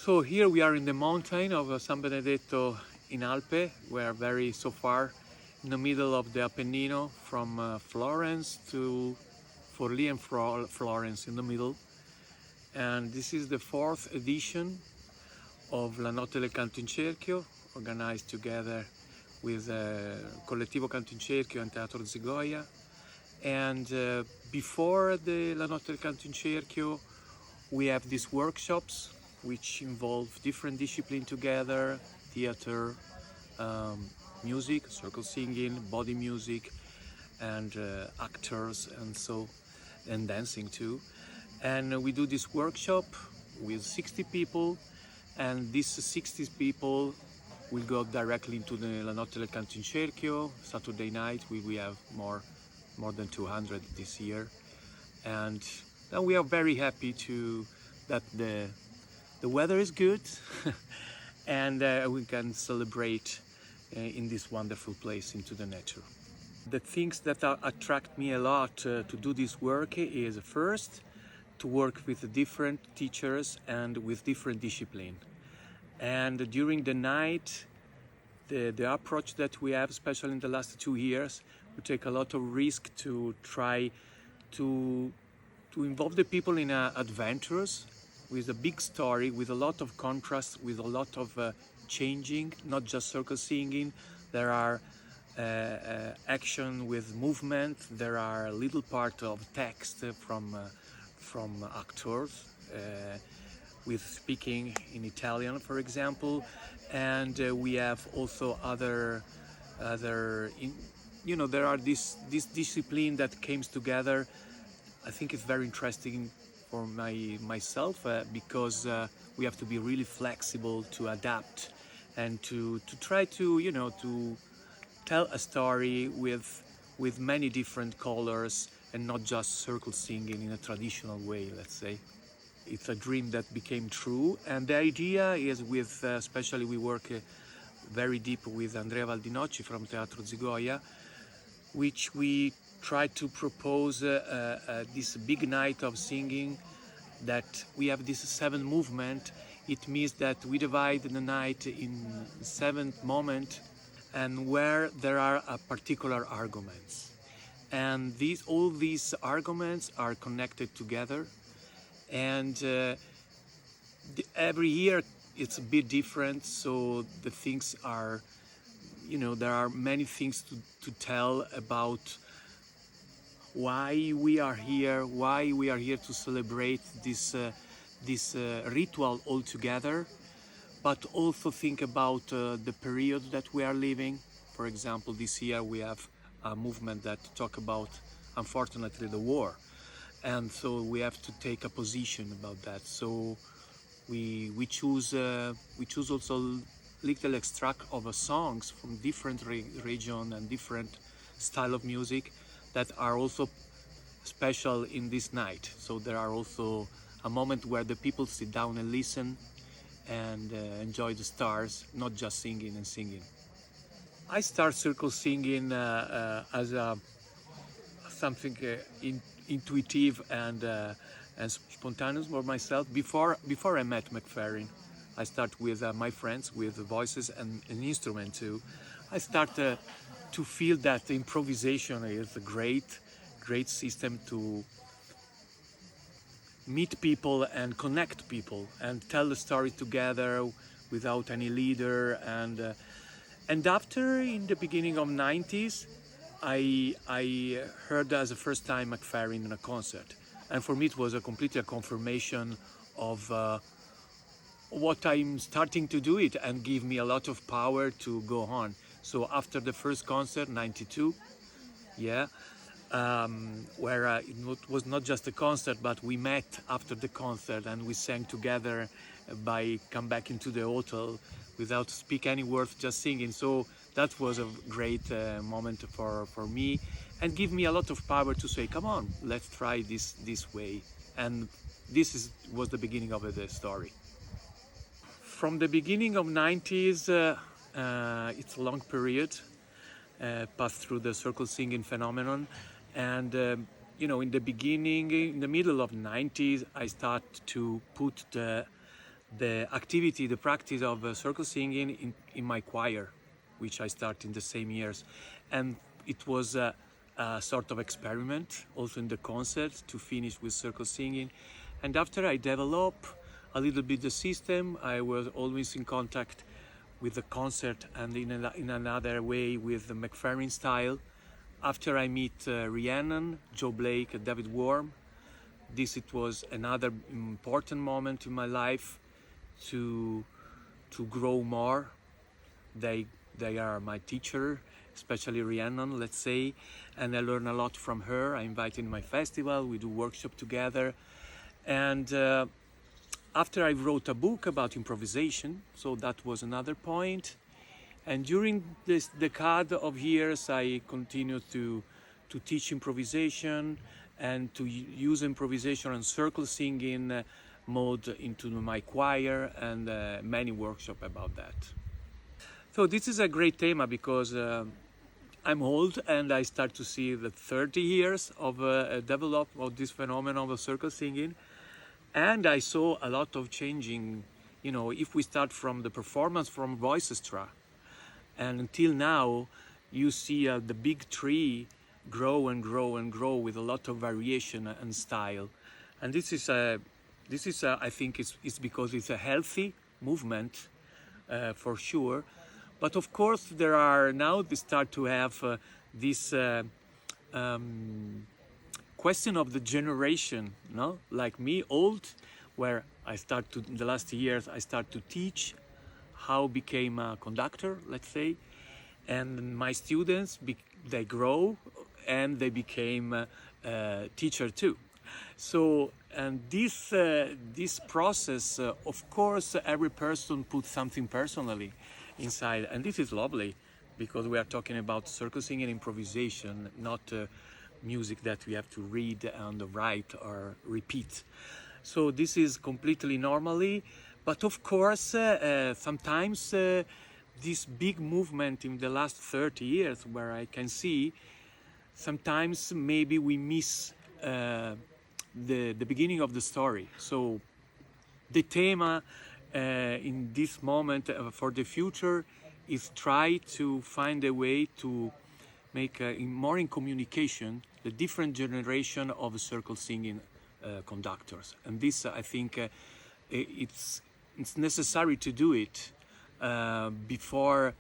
So here we are in the mountain of San Benedetto in Alpe. We are so far in the middle of the Appennino, from Florence to Forlì and Florence in the middle. And this is the 4th edition of La Notte del Canto in Cerchio, organized together with Collettivo Canto in Cerchio and Teatro Zigoia. And before the La Notte del Canto in Cerchio, we have these workshops which involve different disciplines together: theater, music, circle singing, body music, and actors, and dancing too. And we do this workshop with 60 people, and these 60 people will go directly into the La Notte del Canto in Cerchio. Saturday night we have more than 200 this year, and we are very happy that the weather is good and we can celebrate in this wonderful place into the nature. The things that attract me a lot to do this work is, first, to work with different teachers and with different discipline. And during the night, the approach that we have, especially in the last 2 years, we take a lot of risk to try to involve the people in adventures with a big story, with a lot of contrast, with a lot of changing, not just circle singing. There are action with movement. There are a little part of text from actors with speaking in Italian, for example. And we have also other there are this discipline that comes together. I think it's very interesting for myself because we have to be really flexible to adapt and to try to tell a story with many different colors and not just circle singing in a traditional way, let's say. It's a dream that became true, and the idea is especially we work very deep with Andrea Valdinocci from Teatro Zigoia, which we try to propose this big night of singing, that we have this 7 movement. It means that we divide the night in 7 moments, and where there are particular arguments. And all these arguments are connected together, and every year it's a bit different, so the things are, there are many things to tell about why we are here to celebrate this ritual all together, but also think about the period that we are living. For example, this year we have a movement that talk about, unfortunately, the war, and so we have to take a position about that. So we choose also little extract of songs from different region and different style of music that are also special in this night. So there are also a moment where the people sit down and listen and enjoy the stars, not just singing and singing. I start circle singing as something intuitive and spontaneous for myself. Before I met McFerrin, I start with my friends, with voices and an instrument too. I start to feel that improvisation is a great system to meet people and connect people and tell the story together without any leader. And after, in the beginning of 90s, I heard as the first time McFerrin in a concert, and for me it was completely a confirmation of what I'm starting to do it, and give me a lot of power to go on. So after the first concert, 92, where it was not just a concert, but we met after the concert and we sang together come back into the hotel without speak any words, just singing. So that was a great moment for me, and give me a lot of power to say, come on, let's try this way. And this was the beginning of the story. From the beginning of 90s, it's a long period, passed through the circle singing phenomenon. And in the beginning, in the middle of 90s, I start to put the the activity, the practice of circle singing in my choir, which I started in the same years. And it was a sort of experiment also in the concert to finish with circle singing. And after I developed a little bit the system, I was always in contact with the concert and in another way with the McFerrin style. After I meet Rhiannon, Joe Blake, David Worm, it was another important moment in my life to grow more. They are my teacher, especially Rhiannon, let's say, and I learn a lot from her. I invite in my festival, we do workshop together. And after I wrote a book about improvisation, so that was another point. And during this decade of years, I continued to teach improvisation and to use improvisation and circle singing mode into my choir, and many workshops about that. So this is a great theme because I'm old and I start to see the 30 years of development of this phenomenon of circle singing. And I saw a lot of changing, you know, if we start from the performance from voicestra, and until now, you see the big tree grow and grow and grow with a lot of variation and style. And this is I think it's because it's a healthy movement, for sure. But of course, there are now they start to have this question of the generation, no? Like me, old, where in the last years, I start to teach how became a conductor, let's say, and my students, they grow and they became a teacher too. So, and this process, of course, every person puts something personally inside, and this is lovely because we are talking about circle singing improvisation, not music that we have to read and write or repeat. So this is completely normally, but of course sometimes this big movement in the last 30 years where I can see sometimes maybe we miss the beginning of the story. So the theme in this moment for the future is try to find a way to make more in communication the different generation of circle singing conductors. And this, I think, it's necessary to do it before,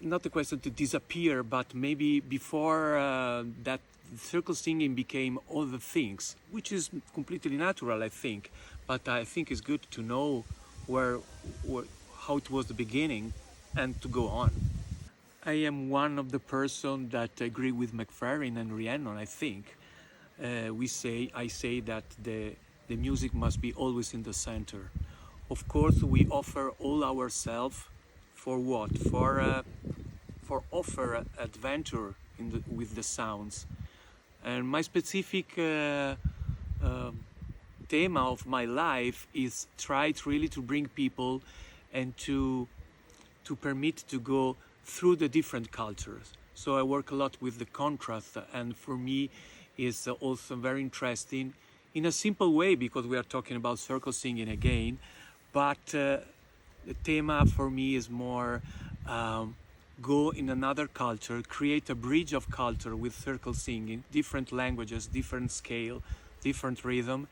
not the question to disappear, but maybe before that circle singing became other things, which is completely natural, I think. But I think it's good to know how it was the beginning and to go on. I am one of the persons that agree with McFerrin and Rhiannon, I think. I say that the music must be always in the center. Of course, we offer all ourselves for what? For offer adventure with the sounds. And my specific theme of my life is try really to bring people and to permit to go through the different cultures. So I work a lot with the contrast, and for me is also very interesting in a simple way because we are talking about circle singing again, but the theme for me is more go in another culture, create a bridge of culture with circle singing, different languages, different scale, different rhythm,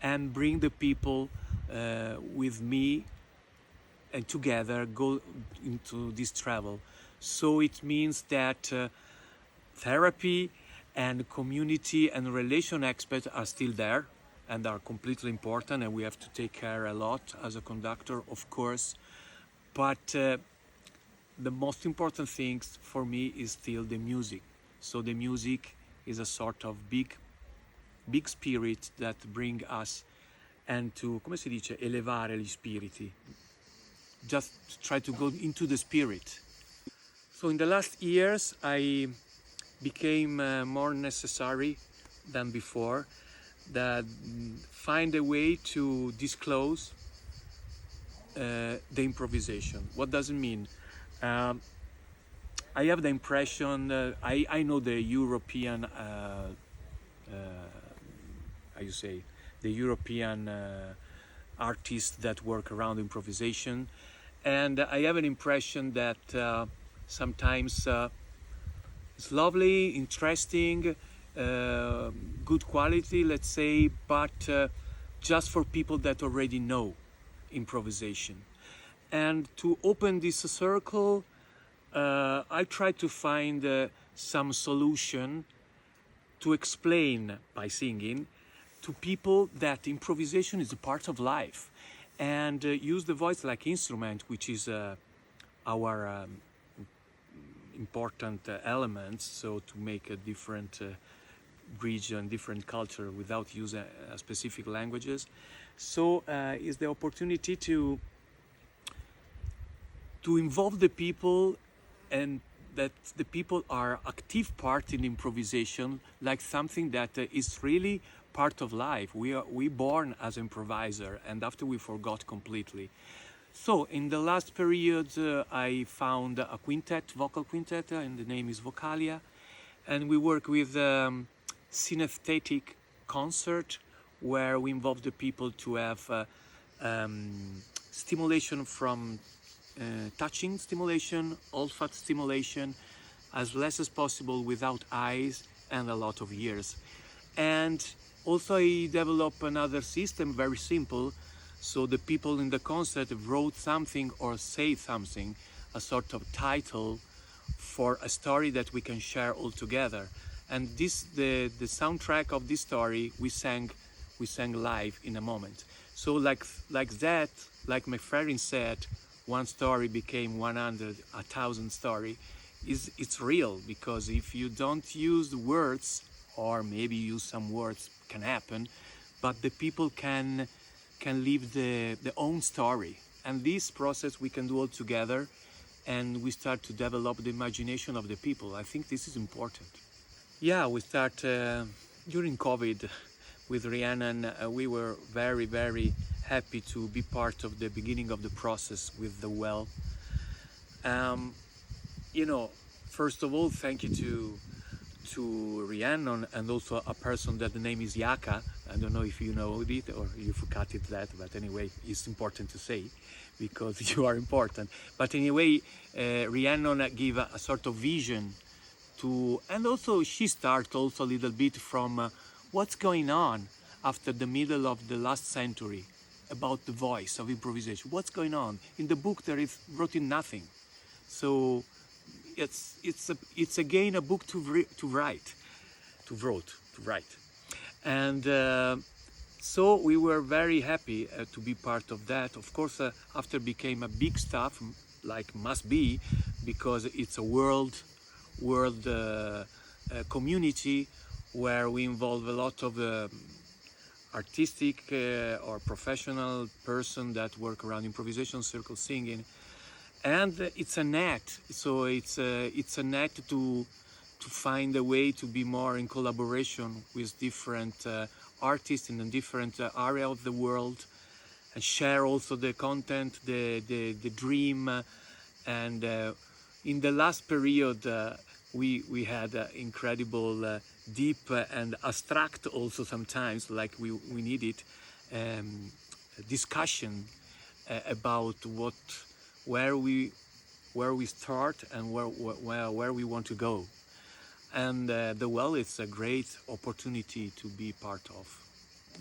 and bring the people with me and together go into this travel. So it means that therapy and community and relation experts are still there and are completely important, and we have to take care a lot as a conductor, of course. But the most important thing for me is still the music. So the music is a sort of big spirit that bring us and to, come si dice, elevare gli spiriti. Just try to go into the spirit. So in the last years, I became more necessary than before that find a way to disclose the improvisation. What does it mean? I have the impression I know the European how you say, the European artists that work around improvisation. And I have an impression that sometimes it's lovely, interesting, good quality, let's say, but just for people that already know improvisation. And to open this circle, I try to find some solution to explain by singing to people that improvisation is a part of life, and use the voice like instrument, which is our important element, so to make a different region, different culture without using specific languages. So is the opportunity to involve the people, and that the people are active part in improvisation, like something that is really part of life. We born as improviser, and after we forgot completely. So in the last period, I found a quintet, vocal quintet, and the name is Vocalia, and we work with synesthetic concert, where we involve the people to have stimulation from touching stimulation, olfactory stimulation, as less as possible without eyes, and a lot of ears. And also I developed another system, very simple, so the people in the concert wrote something or say something, a sort of title for a story that we can share all together. And this, the soundtrack of this story, we sang live in a moment. So like that, like McFerrin said, one story became 100, 1,000 story. It's real, because if you don't use the words, or maybe use some words, can happen, but the people can live their own story. And this process we can do all together, and we start to develop the imagination of the people. I think this is important. Yeah, we start during COVID with Rhiannon. We were very, very happy to be part of the beginning of the process with the well. You know, first of all, thank you to Rhiannon, and also a person that the name is Yaka. I don't know if you know it or you forgot it that, but anyway, it's important to say because you are important. But anyway, Rhiannon gave a sort of vision to, and also she started also a little bit from what's going on after the middle of the last century about the voice of improvisation. What's going on? In the book there is written nothing. So it's again a book to write. And so we were very happy to be part of that. Of course, after became a big stuff, like must be, because it's a world community where we involve a lot of artistic or professional person that work around improvisation, circle singing, and it's a net. So it's a net to find a way to be more in collaboration with different artists in a different area of the world, and share also the content, the dream. And in the last period, we had incredible deep and abstract also sometimes, like we needed discussion about where we start and where we want to go. And it's a great opportunity to be part of.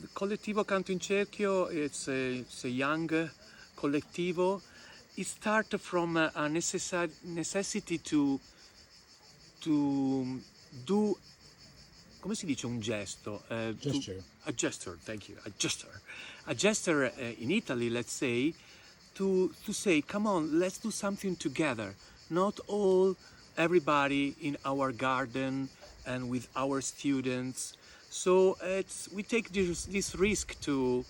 The Collettivo Canto in Cerchio, it's a young collettivo. It started from a necessity to do, come si dice un gesto? Gesture. A gesture, thank you, a gesture. A gesture in Italy, let's say, to say, come on, let's do something together. Not everybody in our garden and with our students. So we take this risk to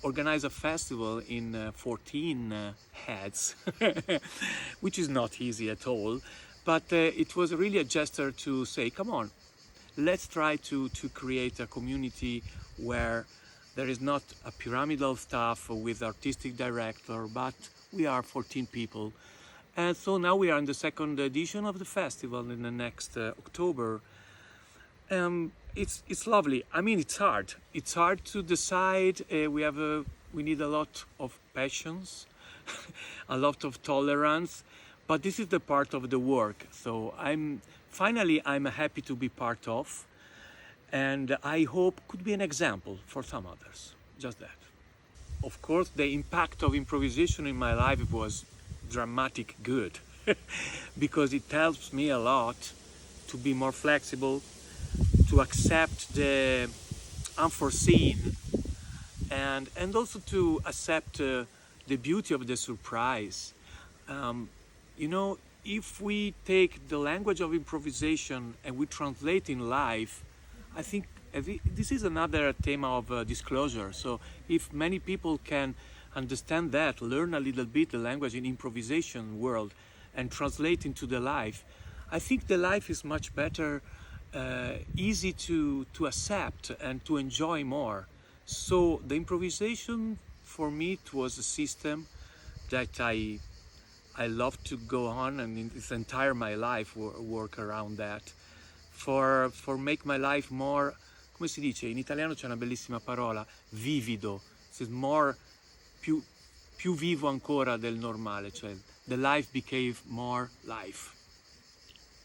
organize a festival in 14 heads, which is not easy at all. But it was really a gesture to say, come on, let's try to create a community where there is not a pyramidal staff with artistic director, but we are 14 people. And so now we are in the second edition of the festival in the next October. It's lovely. I mean, it's hard. It's hard to decide. We have we need a lot of patience, a lot of tolerance, but this is the part of the work. So I'm happy to be part of, and I hope could be an example for some others. Just that. Of course, the impact of improvisation in my life was dramatic good, because it helps me a lot to be more flexible, to accept the unforeseen, and also to accept the beauty of the surprise. You know, if we take the language of improvisation and we translate in life, I think this is another theme of disclosure. So if many people can understand that, learn a little bit the language in improvisation world and translate into the life, I think the life is much better, easy to accept and to enjoy more. So the improvisation for me, it was a system that I love to go on, and in this entire my life work around that for make my life more, come si dice in italiano, c'è una bellissima parola, vivido. It's more, più vivo ancora del normale, cioè the life became more life.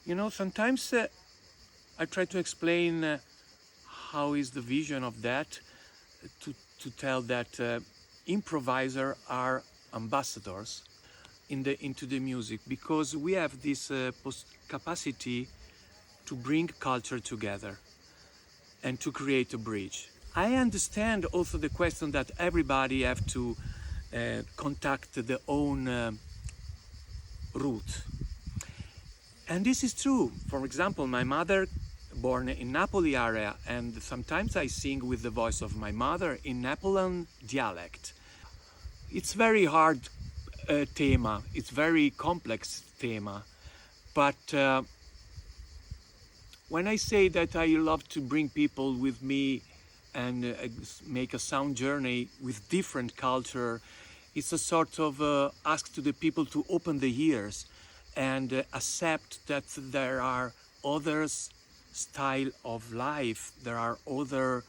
You know, sometimes I try to explain how is the vision of that, to tell that improvisers are ambassadors into the music, because we have this capacity to bring culture together and to create a bridge. I understand also the question that everybody have to contact their own route. And this is true. For example, my mother born in Napoli area, and sometimes I sing with the voice of my mother in Neapolitan dialect. It's very hard thema, it's very complex thema, but when I say that I love to bring people with me and make a sound journey with different culture, it's a sort of ask to the people to open the ears and accept that there are others style of life, there are other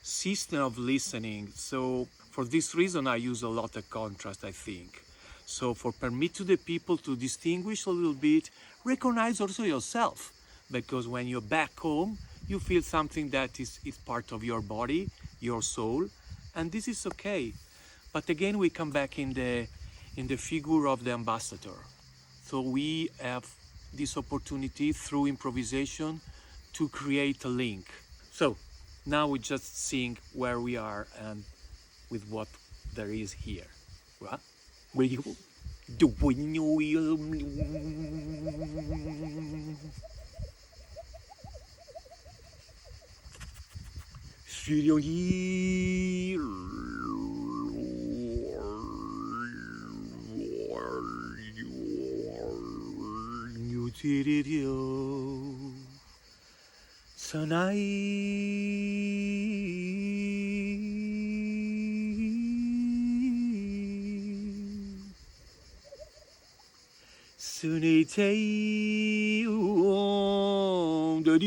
system of listening. So for this reason I use a lot of contrast, I think. So for permit to the people to distinguish a little bit, recognize also yourself, because when you're back home you feel something that is part of your body, your soul, and this is okay. But again we come back in the figure of the ambassador. So we have this opportunity through improvisation to create a link. So now we just sing where we are and with what there is here. What? Sunitei on the